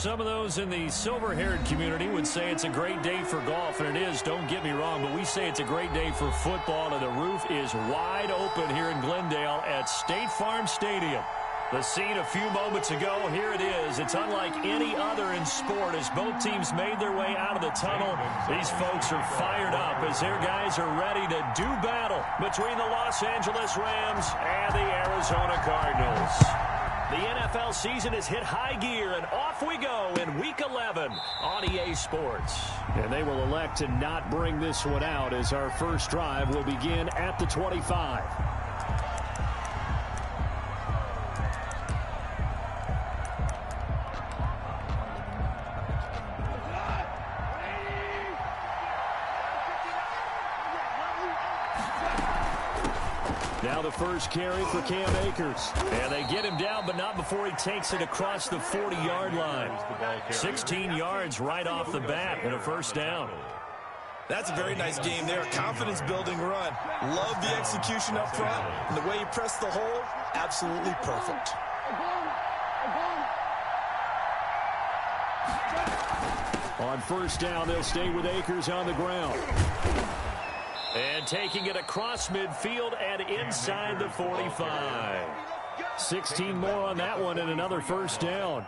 Some of those in the silver-haired community would say it's a great day for golf, and it is, don't get me wrong, but we say it's a great day for football, and the roof is wide open here in Glendale at State Farm Stadium. The scene a few moments ago, here it is. It's unlike any other in sport as both teams made their way out of the tunnel. These folks are fired up as their guys are ready to do battle between the Los Angeles Rams and the Arizona Cardinals. The NFL season has hit high gear, and off we go in Week 11 on EA Sports. And they will elect to not bring this one out as our first drive will begin at the 25. Now the first carry for Cam Akers. And they get him down, but not before he takes it across the 40-yard line. 16 yards right off the bat and a first down. That's a very nice game there. Confidence-building run. Love the execution up front. And the way he pressed the hole, absolutely perfect. On first down, they'll stay with Akers on the ground. And taking it across midfield and inside the 45. 16 more on that one and another first down.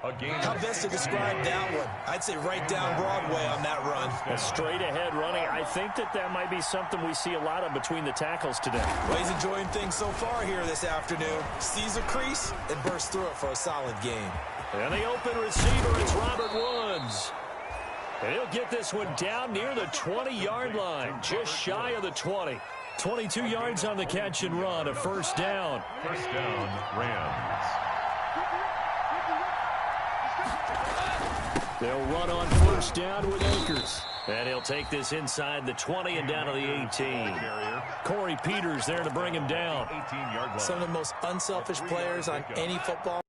How best to describe that one? I'd say right down Broadway on that run. A straight ahead running. I think that might be something we see a lot of between the tackles today. Well, he's enjoying things so far here this afternoon. Sees a crease and bursts through it for a solid game. And the open receiver, it's Robert Woods. And he'll get this one down near the 20-yard line, just shy of the 20. 22 yards on the catch and run, a first down. First down, Rams. They'll run on first down with Akers. And he'll take this inside the 20 and down to the 18. Corey Peters there to bring him down. 18-yard line. Some of the most unselfish players on any football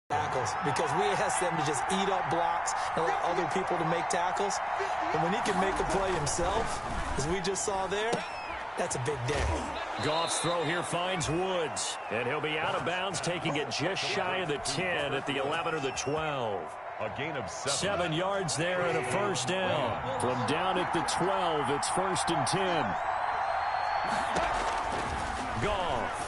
tackles, because we ask them to just eat up blocks and allow other people to make tackles. And when he can make a play himself, as we just saw there, that's a big day. Goff's throw here finds Woods. And he'll be out of bounds, taking it just shy of the 10 at the 11 or the 12. A gain of 7. 7 yards there and a first down. From down at the 12, it's first and 10. Goff.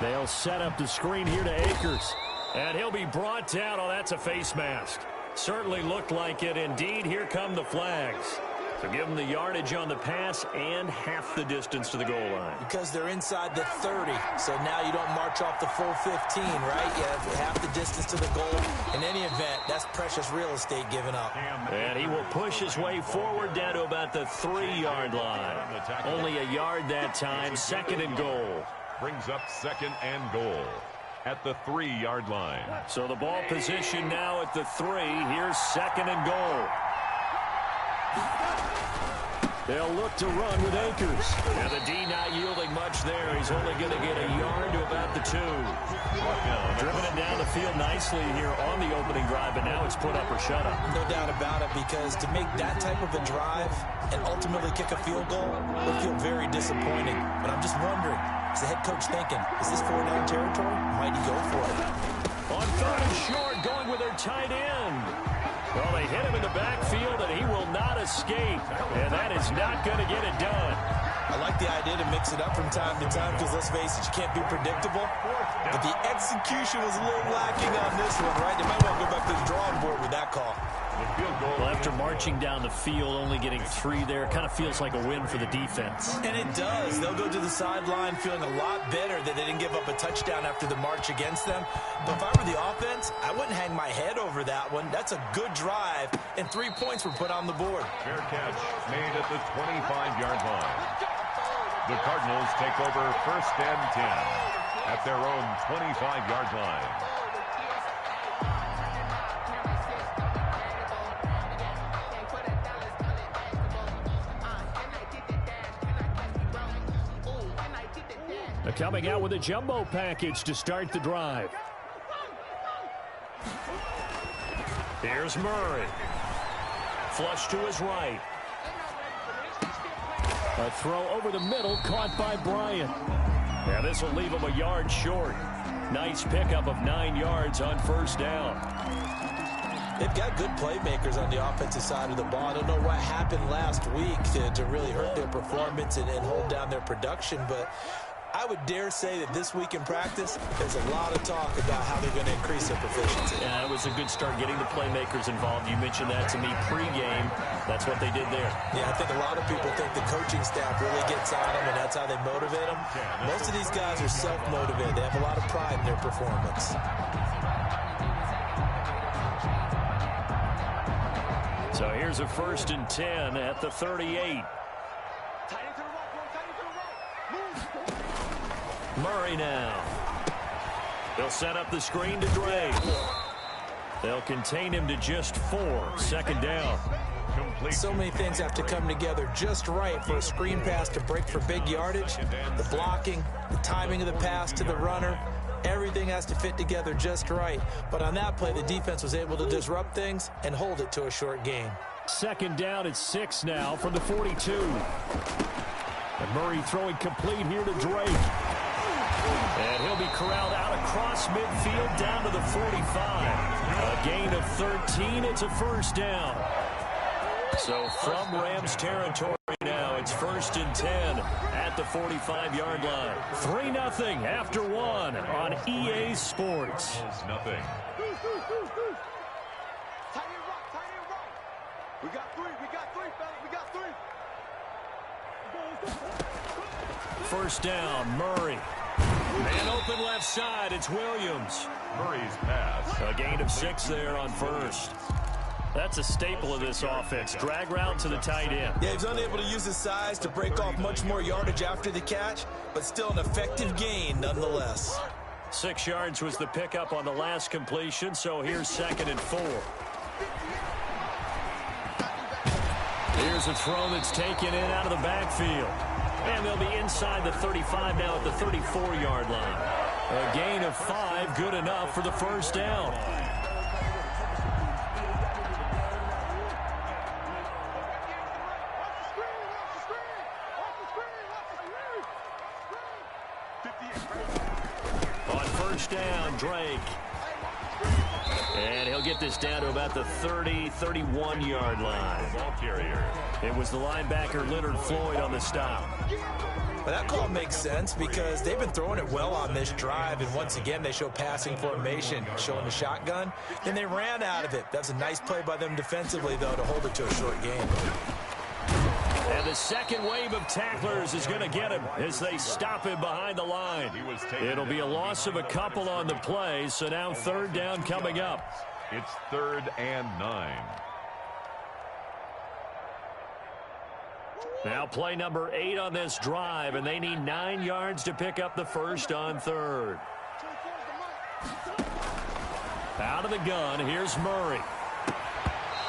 They'll set up the screen here to Akers. And he'll be brought down. Oh, that's a face mask. Certainly looked like it. Indeed, here come the flags. So give them the yardage on the pass and half the distance to the goal line. Because they're inside the 30, so now you don't march off the full 15, right? You have half the distance to the goal. In any event, that's precious real estate given up. And he will push his way forward down to about the 3-yard line. Only a yard that time, second and goal. Brings up second and goal at the 3-yard line. So the ball position now at the 3. Here's second and goal. They'll look to run with Akers. And the D not yielding much there. He's only going to get a yard to about the 2. Driven it down the field nicely here on the opening drive, but now it's put up or shut up. No doubt about it, because to make that type of a drive and ultimately kick a field goal would feel very disappointing. But I'm just wondering, is the head coach thinking, is this 4-down territory? Might he go for it? On third and short, going with their tight end. Well, they hit him in the backfield, and he will not escape. And that is not going to get it done. I like the idea to mix it up from time to time, because let's face it, you can't be predictable. But the execution was a little lacking on this one, right? They might want to go back to the drawing board with that call. Well, after marching down the field, only getting 3 there, kind of feels like a win for the defense. And it does. They'll go to the sideline feeling a lot better that they didn't give up a touchdown after the march against them. But if I were the offense, I wouldn't hang my head over that one. That's a good drive, and 3 points were put on the board. Fair catch made at the 25-yard line. The Cardinals take over first and 10 at their own 25-yard line. They're coming out with a jumbo package to start the drive. Here's Murray. Flush to his right. A throw over the middle, caught by Bryant. Yeah, this will leave him a yard short. Nice pickup of 9 yards on first down. They've got good playmakers on the offensive side of the ball. I don't know what happened last week to really hurt their performance and hold down their production, but I would dare say that this week in practice, there's a lot of talk about how they're going to increase their proficiency. Yeah, it was a good start getting the playmakers involved. You mentioned that to me pregame. That's what they did there. Yeah, I think a lot of people think the coaching staff really gets on them, and that's how they motivate them. Most of these guys are self-motivated. They have a lot of pride in their performance. So here's a 1st and 10 at the 38. Murray now. They'll set up the screen to Drake. They'll contain him to just 4. 2nd down. So many things have to come together just right for a screen pass to break for big yardage. The blocking, the timing of the pass to the runner, everything has to fit together just right. But on that play, the defense was able to disrupt things and hold it to a short gain. 2nd down at 6 now from the 42. And Murray throwing complete here to Drake. And he'll be corralled out across midfield down to the 45. A gain of 13. It's a 1st down. So from Rams territory now, it's 1st and 10 at the 45-yard line. 3-0 after 1 on EA Sports. Nothing. We got 3, fellas. We got 3. 1st down, Murray. Man open left side, it's Williams. Murray's pass. A gain of 6 there on 1st. That's a staple of this offense. Drag route to the tight end. Yeah, he's unable to use his size to break off much more yardage after the catch, but still an effective gain nonetheless. 6 yards was the pickup on the last completion, so here's 2nd and 4. Here's a throw that's taken in out of the backfield. And they'll be inside the 35 now at the 34-yard line. A gain of 5, good enough for the 1st down. On 1st down, Drake. And he'll get this down to about the 30, 31-yard line. Ball carrier. It was the linebacker Leonard Floyd on the stop. But that call makes sense because they've been throwing it well on this drive, and once again they show passing formation, showing the shotgun, and they ran out of it. That's a nice play by them defensively, though, to hold it to a short gain. And the second wave of tacklers is going to get him as they stop him behind the line. It'll be a loss of a couple on the play, so now 3rd down coming up. It's 3rd and 9. Now play number 8 on this drive, and they need 9 yards to pick up the 1st on 3rd. Out of the gun, here's Murray.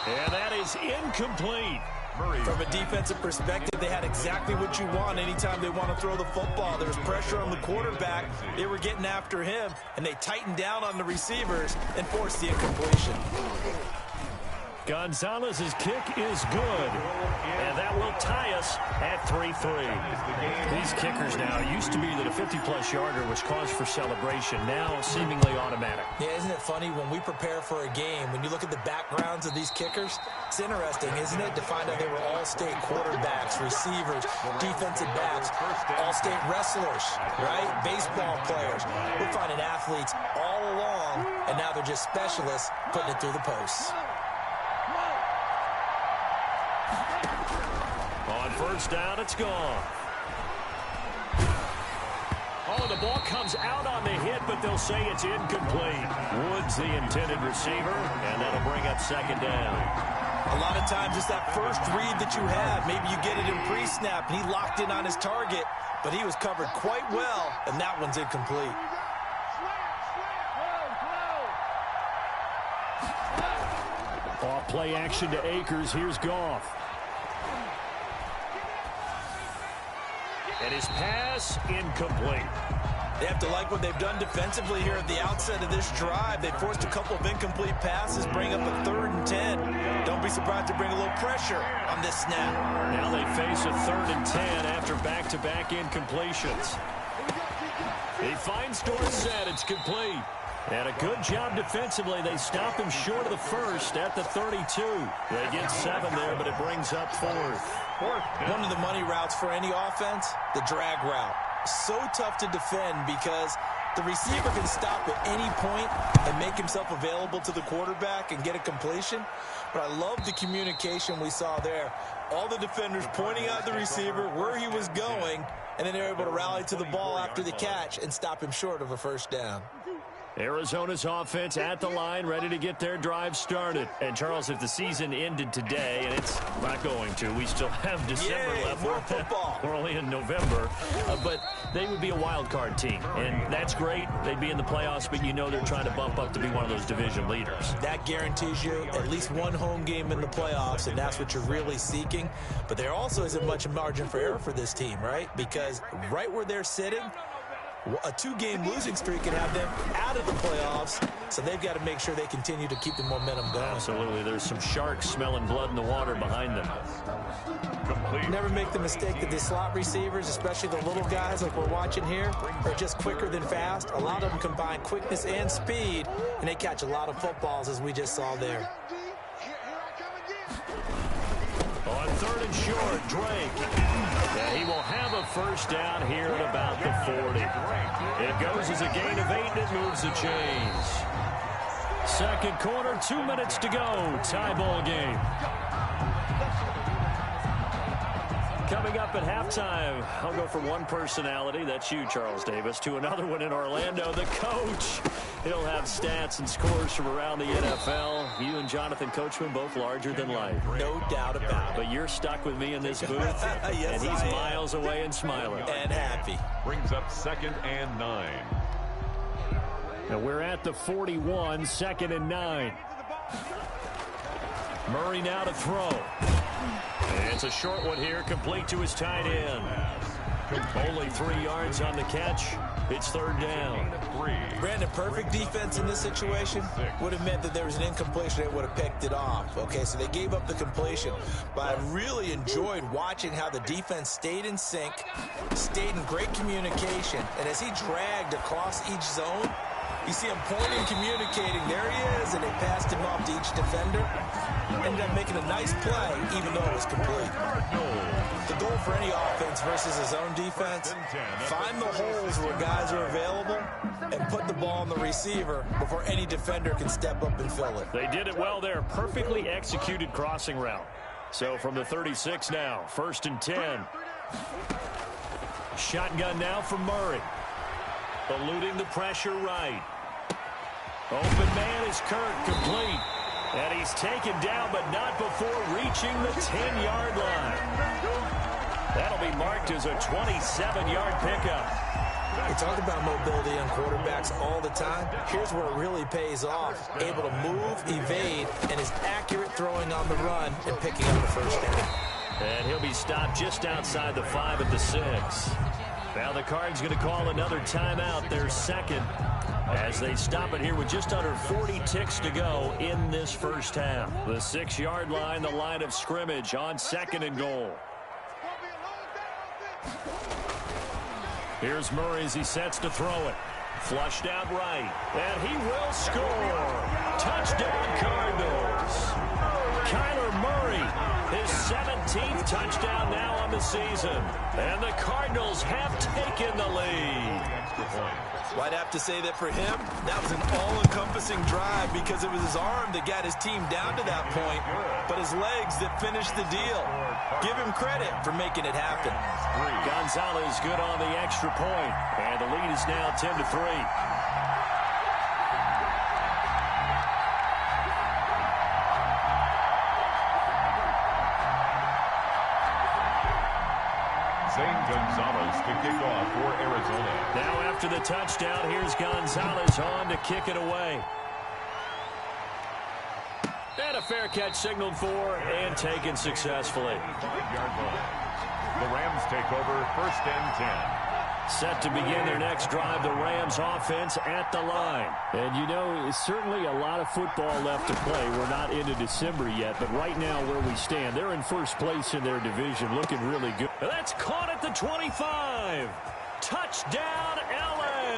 And that is incomplete. From a defensive perspective, they had exactly what you want anytime they want to throw the football. There was pressure on the quarterback. They were getting after him, and they tightened down on the receivers and forced the incompletion. Gonzalez's kick is good, and that will tie us at 3-3. These kickers now, used to be that a 50-plus yarder was cause for celebration, now seemingly automatic. Yeah, isn't it funny when we prepare for a game, when you look at the backgrounds of these kickers, it's interesting, isn't it, to find out they were all-state quarterbacks, receivers, defensive backs, all-state wrestlers, right? Baseball players. We're finding athletes all along, and now they're just specialists putting it through the posts. On 1st down, it's gone. Oh, the ball comes out on the hit, but they'll say it's incomplete. Woods the intended receiver, and that'll bring up 2nd down. A lot of times it's that first read that you have. Maybe you get it in pre-snap, and he locked in on his target, but he was covered quite well, and that one's incomplete. Off play action to Akers. Here's Goff. And his pass incomplete. They have to like what they've done defensively here at the outset of this drive. They forced a couple of incomplete passes, bring up a 3rd and 10. Don't be surprised to bring a little pressure on this snap. Now they face a 3rd and 10 after back-to-back incompletions. He finds Dorsett. It's complete. And a good job defensively. They stop him short of the first at the 32. They get 7 there, but it brings up 4th. One of the money routes for any offense, the drag route. So tough to defend because the receiver can stop at any point and make himself available to the quarterback and get a completion. But I love the communication we saw there. All the defenders pointing out the receiver, where he was going, and then they're able to rally to the ball after the catch and stop him short of a first down. Arizona's offense at the line, ready to get their drive started. And, Charles, if the season ended today, and it's not going to, we still have December left. More football. We're only in November. But they would be a wild card team, and that's great. They'd be in the playoffs, but you know they're trying to bump up to be one of those division leaders. That guarantees you at least one home game in the playoffs, and that's what you're really seeking. But there also isn't much margin for error for this team, right? Because right where they're sitting, a 2-game losing streak can have them out of the playoffs, so they've got to make sure they continue to keep the momentum going. Absolutely. There's some sharks smelling blood in the water behind them. Never make the mistake that the slot receivers, especially the little guys like we're watching here, are just quicker than fast. A lot of them combine quickness and speed, and they catch a lot of footballs, as we just saw there. On 3rd and short, Drake. Yeah, he will have a first down here at about the 40. It goes as a gain of 8, and it moves the chains. Second quarter, 2 minutes to go. Tie ball game. Coming up at halftime, I'll go from one personality, that's you, Charles Davis, to another one in Orlando, the coach. He'll have stats and scores from around the NFL. You and Jonathan Coachman both larger than life. No doubt about it. But you're stuck with me in this booth, yes, and he's miles away and smiling. And happy. Brings up 2nd and 9. Now we're at the 41, 2nd and 9. Murray now to throw. And it's a short one here, complete to his tight end. Only 3 yards on the catch. It's 3rd down. Brandon, perfect defense in this situation would have meant that there was an incompletion. They would have picked it off. Okay, so they gave up the completion. But I really enjoyed watching how the defense stayed in sync, stayed in great communication. And as he dragged across each zone, you see him pointing, communicating. There he is, and they passed him off to each defender. Ended up making a nice play, even though it was complete. The goal for any offense versus his own defense, find the holes where guys are available and put the ball on the receiver before any defender can step up and fill it. They did it well there. Perfectly executed crossing route. So from the 36 now, 1st and 10. Shotgun now from Murray. Eluding the pressure right. Open man is Kirk, complete. And he's taken down, but not before reaching the 10-yard line. That'll be marked as a 27-yard pickup. We talk about mobility on quarterbacks all the time. Here's where it really pays off. Able to move, evade, and is accurate throwing on the run and picking up the first down. And he'll be stopped just outside the 5 at the 6. Now the Cards going to call another timeout, their second, as they stop it here with just under 40 ticks to go in this first half. The 6-yard line, the line of scrimmage on 2nd and goal. Here's Murray as he sets to throw it. Flushed out right, and he will score. Touchdown Cardinals. Kyler Murray, his 17th touchdown now on the season. And the Cardinals have taken the lead. Well, I'd have to say that for him, that was an all-encompassing drive because it was his arm that got his team down to that point, but his legs that finished the deal. Give him credit for making it happen. Gonzalez good on the extra point, and the lead is now 10-3. Zane Gonzalez to kick off for Arizona. Now after the touchdown, here's Gonzalez on to kick it away. And a fair catch signaled for and taken successfully. 5-yard line. The Rams take over 1st and 10. Set to begin their next drive, the Rams offense at the line. And you know, it's certainly a lot of football left to play. We're not into December yet, but right now where we stand, they're in first place in their division, looking really good. That's caught at the 25. Touchdown, LA.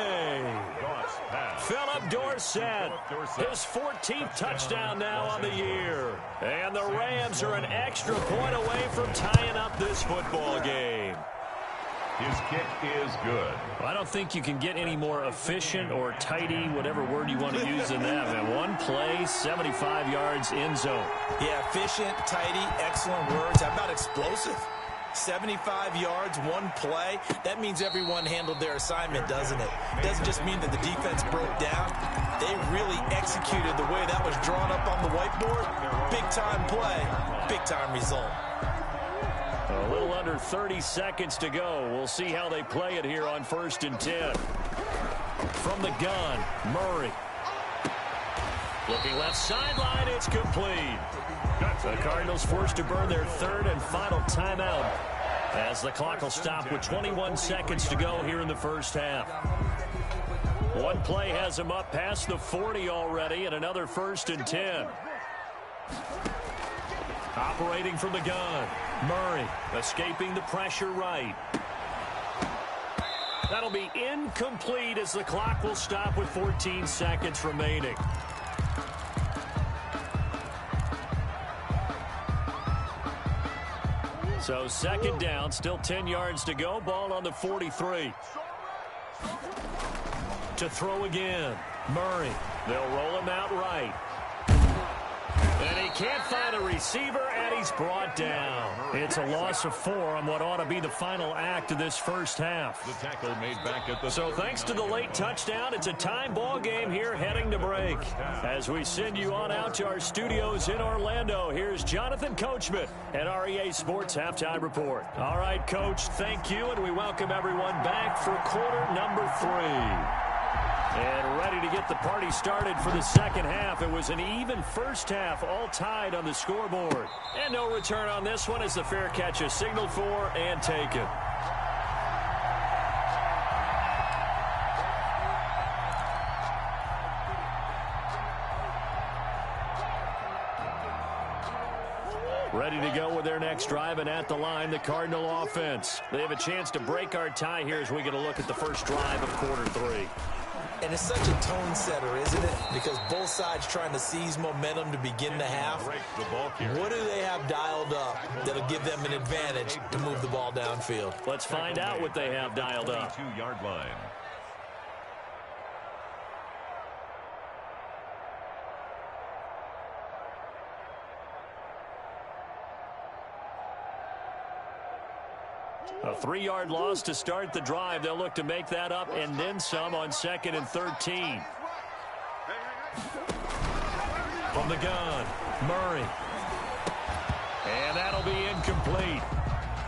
Philip Dorsett, his 14th touchdown now on the year. And the Rams are an extra point away from tying up this football game. His kick is good. I don't think you can get any more efficient or tidy, whatever word you want to use in that. Man, one play, 75 yards in zone. Yeah, efficient, tidy, excellent words. How about explosive? 75 yards, one play. That means everyone handled their assignment, doesn't it? It doesn't just mean that the defense broke down. They really executed the way that was drawn up on the whiteboard. Big-time play, big-time result. A little under 30 seconds to go. We'll see how they play it here on 1st and 10. From the gun, Murray. Looking left sideline, it's complete. The Cardinals forced to burn their third and final timeout as the clock will stop with 21 seconds to go here in the first half. One play has them up past the 40 already, and another 1st and 10. Operating from the gun, Murray escaping the pressure right. That'll be incomplete as the clock will stop with 14 seconds remaining. So 2nd down, still 10 yards to go. Ball on the 43. To throw again, Murray. They'll roll him out right. And he can't find a receiver, and he's brought down. It's a loss of 4 on what ought to be the final act of this first half. The tackle made back at the So thanks to the late touchdown, it's a time ball game here heading to break. As we send you on out to our studios in Orlando, here's Jonathan Coachman at REA Sports Halftime Report. All right, Coach, thank you, and we welcome everyone back for quarter number 3. And ready to get the party started for the second half. It was an even first half, all tied on the scoreboard. And no return on this one as the fair catch is signaled for and taken. Ready to go with their next drive, and at the line, the Cardinal offense. They have a chance to break our tie here as we get a look at the first drive of quarter 3. And it's such a tone setter, isn't it? Because both sides trying to seize momentum to begin the half. What do they have dialed up that'll give them an advantage to move the ball downfield? Let's find out what they have dialed up. 22-yard line. A 3-yard loss to start the drive. They'll look to make that up and then some on 2nd and 13. From the gun, Murray. And that'll be incomplete.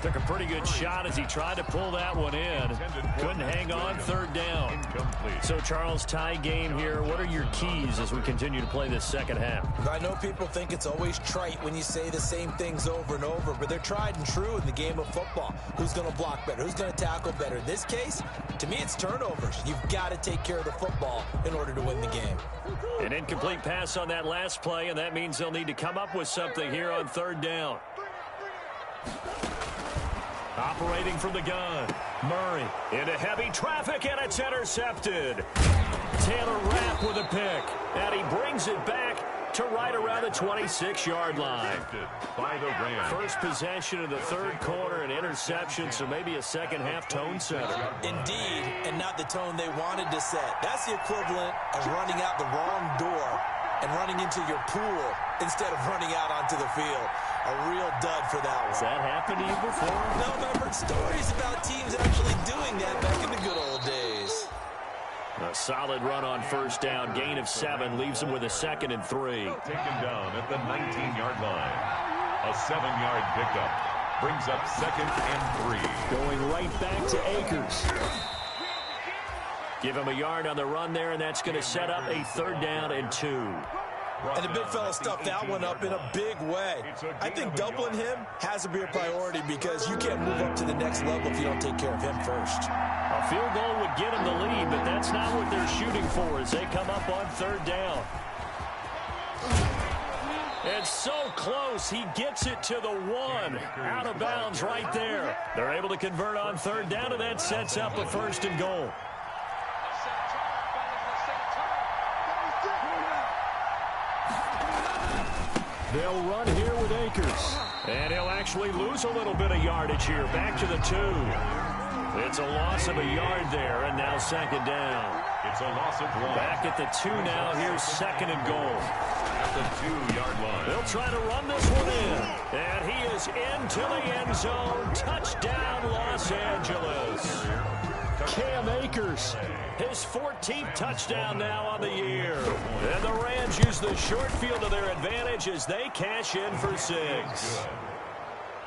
Took a pretty good shot as he tried to pull that one in. Couldn't hang on, 3rd down. So, Charles, tie game here. What are your keys as we continue to play this second half? I know people think it's always trite when you say the same things over and over, but they're tried and true in the game of football. Who's going to block better? Who's going to tackle better? In this case, to me, it's turnovers. You've got to take care of the football in order to win the game. An incomplete pass on that last play, and that means they'll need to come up with something here on 3rd down. Operating from the gun, Murray into heavy traffic, and it's intercepted. Taylor Rapp with a pick, and he brings it back to right around the 26-yard line. By the Rams. First possession of the 3rd quarter, an interception, so maybe a second-half tone setter. Indeed, and not the tone they wanted to set. That's the equivalent of running out the wrong door and running into your pool instead of running out onto the field. A real dud for that one. Has that happened to you before? No, but I've heard stories about teams actually doing that back in the good old days. A solid run on 1st down. Gain of 7 leaves him with a 2nd and 3. Taken down at the 19-yard line. A 7-yard pickup brings up 2nd and 3. Going right back to Akers. Give him a yard on the run there, and that's going to set up a 3rd down and 2. And the big fella stuffed that one up in a big way. I think doubling him has to be a priority because you can't move up to the next level if you don't take care of him first. A field goal would get him the lead, but that's not what they're shooting for as they come up on 3rd down. It's so close. He gets it to the 1. Out of bounds right there. They're able to convert on 3rd down, and that sets up a 1st and goal. They'll run here with Akers. And he'll actually lose a little bit of yardage here. Back to the 2. It's a loss of a yard there, and now second down. It's a loss of 1. Back at the 2 now. Here's second and goal. At the 2-yard line. They'll try to run this one in. And he is into the end zone. Touchdown, Los Angeles. Cam Akers, his 14th touchdown now on the year. And the Rams use the short field to their advantage as they cash in for 6.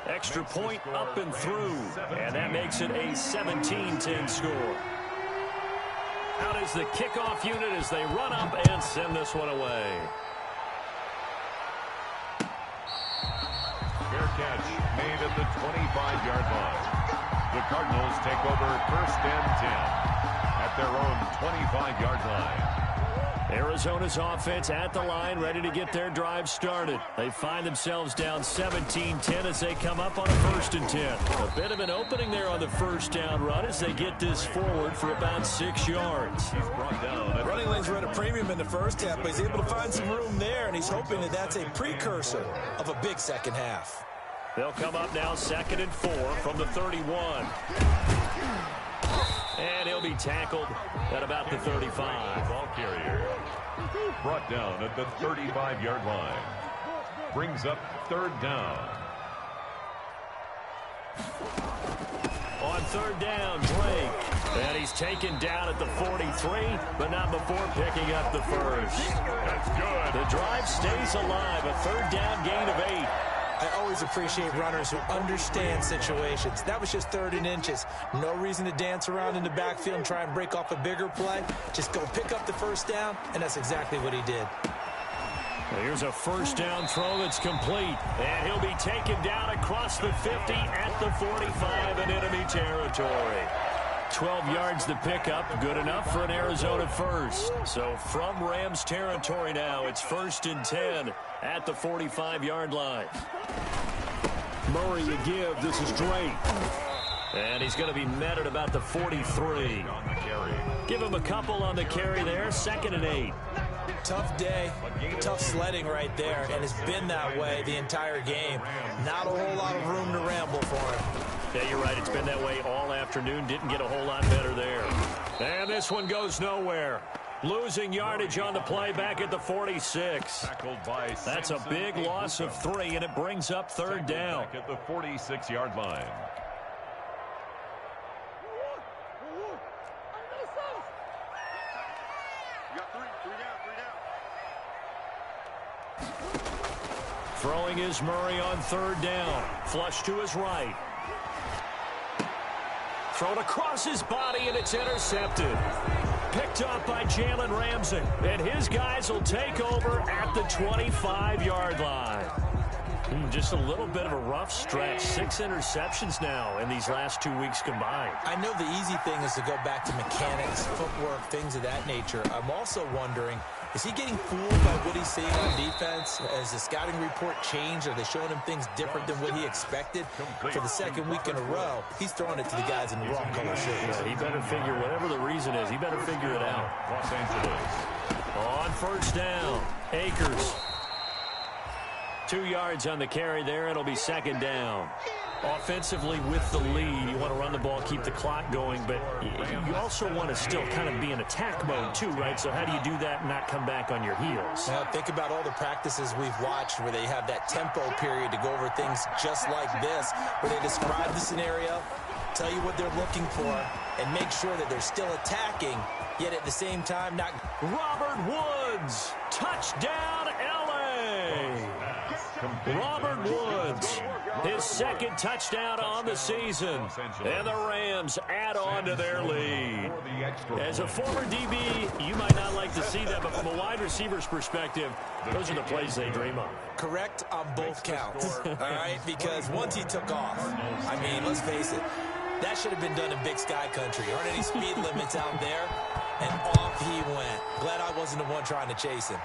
Extra point up and through. And that makes it a 17-10 score. Out is the kickoff unit as they run up and send this one away. Fair catch made at the 25-yard line. The Cardinals take over first and 10 at their own 25-yard line. Arizona's offense at the line, ready to get their drive started. They find themselves down 17-10 as they come up on a first and 10. A bit of an opening there on the first down run as they get this forward for about 6 yards. He's brought down. Running lanes were at a premium in the first half, but he's able to find some room there, and he's hoping that that's a precursor of a big second half. They'll come up now second and 4 from the 31. And he'll be tackled at about the 35. Ball carrier brought down at the 35-yard line. Brings up third down. On third down, Drake. And he's taken down at the 43, but not before picking up the first. That's good. The drive stays alive. A third down gain of 8. I always appreciate runners who understand situations. That was just 3rd and inches. No reason to dance around in the backfield and try and break off a bigger play. Just go pick up the first down, and that's exactly what he did. Here's a first down throw that's complete. And he'll be taken down across the 50 at the 45 in enemy territory. 12 yards to pick up, good enough for an Arizona first. So from Rams territory now, it's first and 10 at the 45-yard line. Murray you give, this is Drake. And he's going to be met at about the 43. On the carry. Give him a couple on the carry there, second and 8. Tough day, tough sledding right there, and it's been that way the entire game. Not a whole lot of room to ramble for him. Yeah, you're right. It's been that way all afternoon. Didn't get a whole lot better there. And this one goes nowhere. Losing yardage on the play back at the 46. Tackled by That's a big loss of 3, and it brings up third down. Back at the 46-yard line. We got 3 down. Throwing is Murray on third down. Flush to his right. Thrown across his body, and it's intercepted. Picked up by Jalen Ramsey. And his guys will take over at the 25-yard line. Just a little bit of a rough stretch. 6 interceptions now in these last 2 weeks combined. I know the easy thing is to go back to mechanics, footwork, things of that nature. I'm also wondering, is he getting fooled by what he's seeing on defense? Has the scouting report changed? Are they showing him things different than what he expected? For the second week in a row, he's throwing it to the guys in the wrong color shirts. He better figure, whatever the reason is, he better figure it out. Los Angeles. On first down, Akers. 2 yards on the carry there. It'll be second down. Offensively with the lead, you want to run the ball, keep the clock going, but you also want to still kind of be in attack mode too, right? So how do you do that and not come back on your heels? Now, think about all the practices we've watched where they have that tempo period to go over things just like this, where they describe the scenario, tell you what they're looking for, and make sure that they're still attacking, yet at the same time not... Robert Woods, touchdown LA! Robert Woods, his second touchdown on the season, and the Rams add on to their lead. As a former DB, you might not like to see that, but from a wide receiver's perspective, those are the plays they dream of. Correct on both counts, all right? Because once he took off, I mean, let's face it, that should have been done in Big Sky Country. Aren't any speed limits out there? And off he went. Glad I wasn't the one trying to chase him.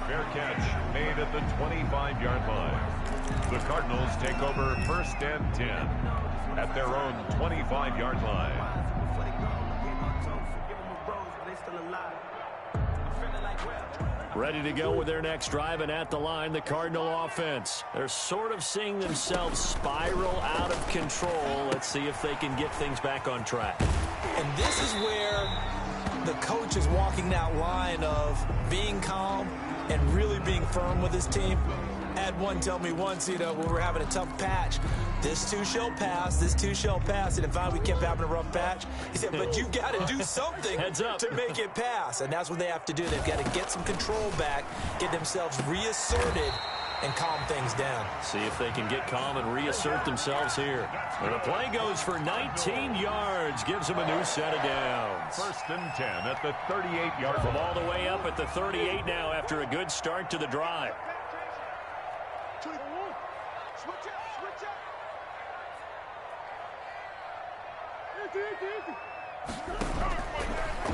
Fair catch made at the 25-yard line. The Cardinals take over first and 10 at their own 25-yard line. Ready to go with their next drive, and at the line, the Cardinal offense. They're sort of seeing themselves spiral out of control. Let's see if they can get things back on track. And this is where the coach is walking that line of being calm and really being firm with his team. I had one tell me once, when we were having a tough patch, this too shall pass, this too shall pass. And finally we kept having a rough patch. He said, but you got to do something to make it pass. And that's what they have to do. They've got to get some control back, get themselves reasserted, and calm things down. See if they can get calm and reassert themselves here. And the play goes for 19 yards, gives them a new set of downs. 1st and 10 at the 38-yard From all the way up at the 38 now after a good start to the drive.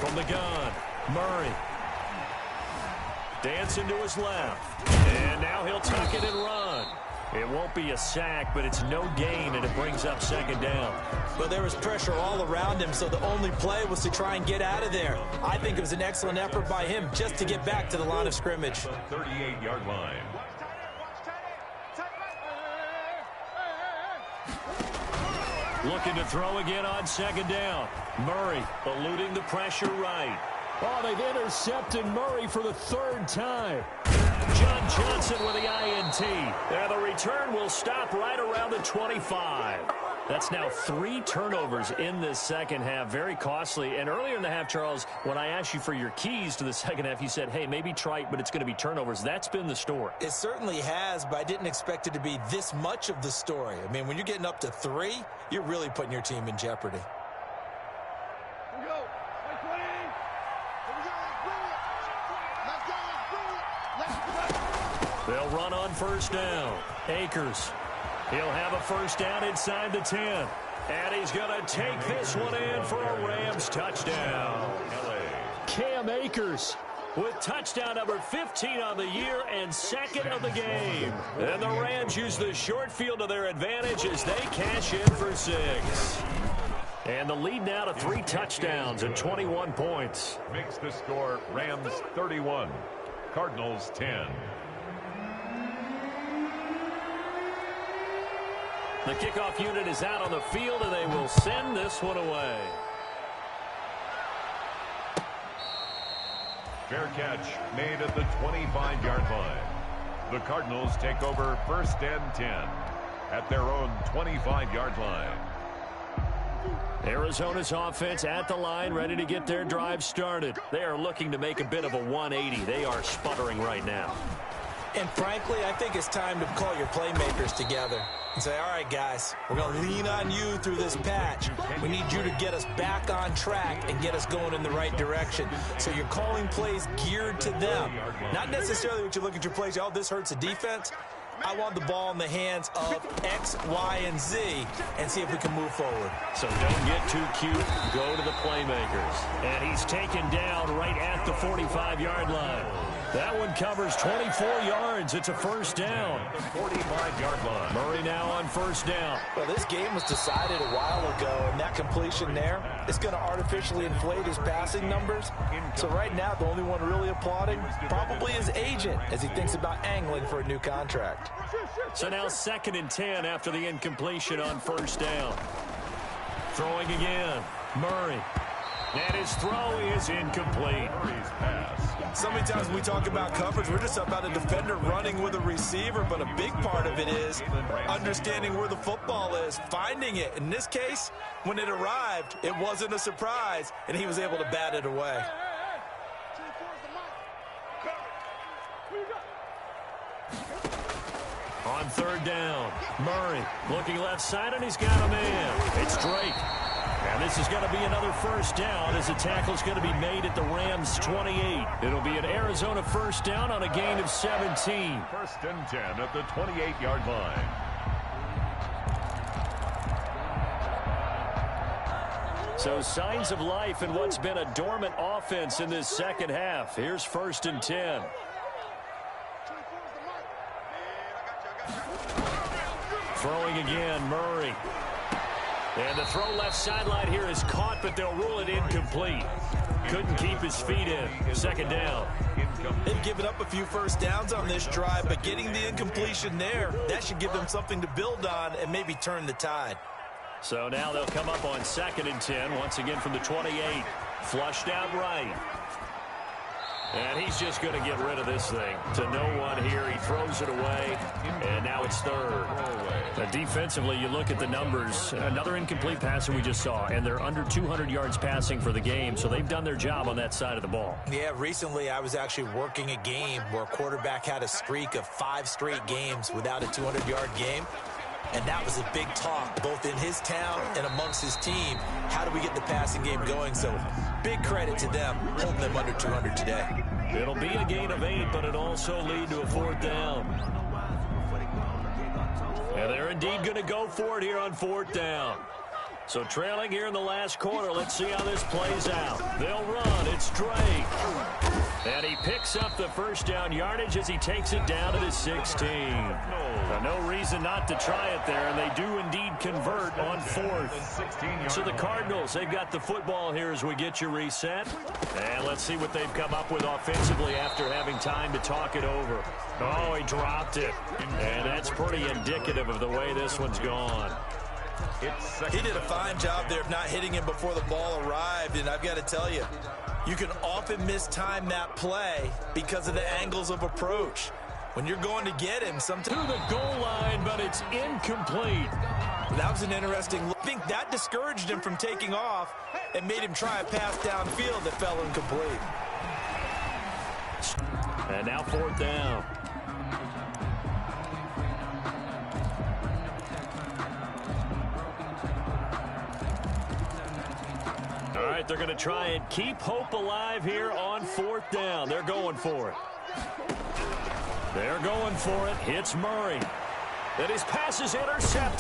From the gun, Murray. Dancing to his left. And now he'll tuck it and run. It won't be a sack, but it's no gain, and it brings up 2nd down. Well, there was pressure all around him, so the only play was to try and get out of there. I think it was an excellent effort by him just to get back to the line of scrimmage. 38-yard line. Looking to throw again on 2nd down. Murray eluding the pressure right. Oh, they've intercepted Murray for the 3rd time. John Johnson with the INT. And the return will stop right around the 25. That's now 3 turnovers in this second half. Very costly. And earlier in the half, Charles, when I asked you for your keys to the second half, you said, hey, maybe try it, but it's going to be turnovers. That's been the story. It certainly has, but I didn't expect it to be this much of the story. I mean, when you're getting up to 3, you're really putting your team in jeopardy. Here we go. Let's go. They'll run on 1st down. Akers. He'll have a 1st down inside the 10. And he's going to take this one in for a Rams touchdown. Cam Akers with touchdown number 15 on the year and 2nd of the game. And the Rams use the short field to their advantage as they cash in for 6. And the lead now to 3 touchdowns and 21 points. Makes the score Rams 31, Cardinals 10. The kickoff unit is out on the field, and they will send this one away. Fair catch made at the 25-yard line. The Cardinals take over 1st and 10 at their own 25-yard line. Arizona's offense at the line, ready to get their drive started. They are looking to make a bit of a 180. They are sputtering right now. And frankly, I think it's time to call your playmakers together and say, all right, guys, we're going to lean on you through this patch. We need you to get us back on track and get us going in the right direction. So you're calling plays geared to them. Not necessarily what you look at your plays, oh, this hurts the defense. I want the ball in the hands of X, Y, and Z and see if we can move forward. So don't get too cute. Go to the playmakers. And he's taken down right at the 45-yard line. That one covers 24 yards. It's a 1st down. The 45-yard line. Murray now on 1st down. Well, this game was decided a while ago, and that completion there is going to artificially inflate his passing numbers. So right now, the only one really applauding probably his agent as he thinks about angling for a new contract. So now 2nd and 10 after the incompletion on 1st down. Throwing again. Murray. And his throw is incomplete. Murray's pass. So many times when we talk about coverage, we're just about a defender running with a receiver, but a big part of it is understanding where the football is, finding it. In this case, when it arrived, it wasn't a surprise, and he was able to bat it away. On 3rd down, Murray looking left side, and he's got a man. It's Drake. And this is going to be another 1st down as the tackle's going to be made at the Rams' 28. It'll be an Arizona 1st down on a gain of 17. 1st and 10 at the 28-yard line. So signs of life in what's been a dormant offense in this second half. Here's 1st and 10. Throwing again, Murray. And the throw left sideline here is caught, but they'll rule it incomplete. Couldn't keep his feet in. Second down. They've given up a few first downs on this drive, but getting the incompletion there, that should give them something to build on and maybe turn the tide. So now they'll come up on 2nd and 10, once again from the 28. Flushed out right. And he's just going to get rid of this thing to no one here. He throws it away, and now it's 3rd. Defensively, you look at the numbers. Another incomplete passer we just saw, and they're under 200 yards passing for the game, so they've done their job on that side of the ball. Yeah, recently I was actually working a game where a quarterback had a streak of 5 straight games without a 200-yard game. And that was a big talk, both in his town and amongst his team. How do we get the passing game going? So big credit to them, holding them under 200 today. It'll be a gain of 8, but it'll also lead to a 4th down. And they're indeed going to go for it here on 4th down. So trailing here in the last quarter, let's see how this plays out. They'll run. It's Drake. And he picks up the first down yardage as he takes it down to the 16. No reason not to try it there, and they do indeed convert on 4th. So the Cardinals, they've got the football here as we get you reset. And let's see what they've come up with offensively after having time to talk it over. Oh, he dropped it. And that's pretty indicative of the way this one's gone. He did a fine job there of not hitting him before the ball arrived, and I've got to tell you, you can often mistime that play because of the angles of approach. When you're going to get him, sometimes to the goal line, but it's incomplete. That was an interesting look. I think that discouraged him from taking off and made him try a pass downfield that fell incomplete. And now 4th down. All right, they're going to try and keep hope alive here on 4th down. They're going for it. They're going for it. Hits Murray. And his pass is intercepted.